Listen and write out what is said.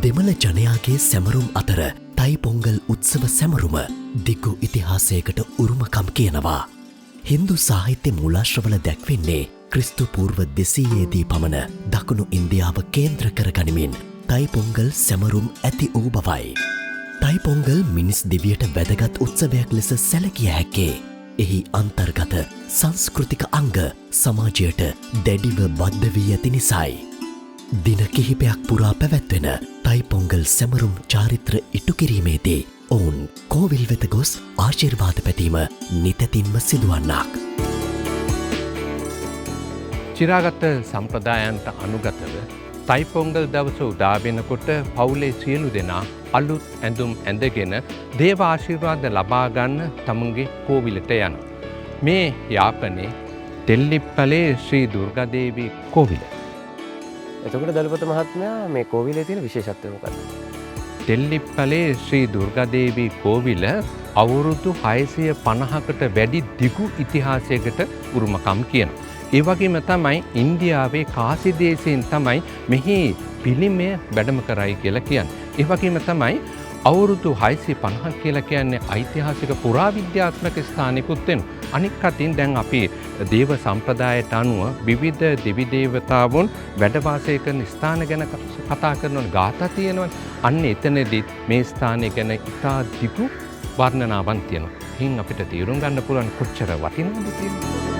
දෙමළ ජනයාගේ සැමරුම් අතර තයි පොංගල් උත්සව සැමරුම දිගු ඉතිහාසයකට උරුමකම් කියනවා. හින්දු සාහිත්‍ය මූලාශ්‍රවල දැක්වෙන්නේ ක්‍රිස්තු පූර්ව 200දී පමණ දකුණු ඉන්දියාව කේන්ද්‍ර කර ගනිමින් තයි පොංගල් සැමරුම් ඇති වූ බවයි. තයි පොංගල් මිනිස් දිවියට වැදගත් උත්සවයක් ලෙස සැලකිය හැක්කේ එහි අන්තර්ගත සංස්කෘතික අංග සමාජයට දැඩිව බද්ධ වී ඇති නිසායි. දින කිහිපයක් පුරා පැවැත්වෙන තයි පොංගල් සැමරුම් චාරිත්‍ර ඉටු කිරීමේදී ඔවුන් කෝවිල් වෙත ගොස් ආශිර්වාද පැතීම නිතැතින්ම සිදුවන්නක්. චිරාගත සම්ප්‍රදායන්ට අනුගතව තයි පොංගල් දවස උදා වෙනකොට පවුලේ සියලු දෙනා අලුත් ඇඳුම් ඇඳගෙන දේව ආශිර්වාද ලබා ගන්න තමුන්ගේ කෝවිලට යනවා. මේ යාපනයේ තෙල්ලිප්පලේ ශ්‍රී දුර්ගා දේවී කෝවිල. එතකොට දලපත මහත්මයා මේ කෝවිලේ තියෙන විශේෂත්වය මොකක්ද? තෙල්ලිප්පලේ ශ්‍රී දුර්ගා දේවී කෝවිල අවුරුදු 650කට වැඩි දිගු ඉතිහාසයකට උරුමකම් කියනවා. ඒ වගේම තමයි ඉන්දියාවේ කාසි දේශයෙන් තමයි මෙහි පිළිමය වැඩම කරයි කියලා කියන්නේ. ඒ වගේම තමයි අවුරුදු 650ක් කියලා කියන්නේ ඓතිහාසික පුරාවිද්‍යාත්මක ස්ථානිකුත් වෙනවා. අනික් අතින් දැන් අපි දේව සම්ප්‍රදායට අනුව විවිධ දෙවි දේවතාවුන් වැඩ වාසය කරන ස්ථාන ගැන කතා කරන ගාථා තියෙනවා. අන්න එතනදී මේ ස්ථානය ගැන ඉතා දිගු වර්ණනාවක් තියෙනවා. ඉතින් අපිට තීරුම් ගන්න පුළුවන් කොච්චර වටිනවද කියලා.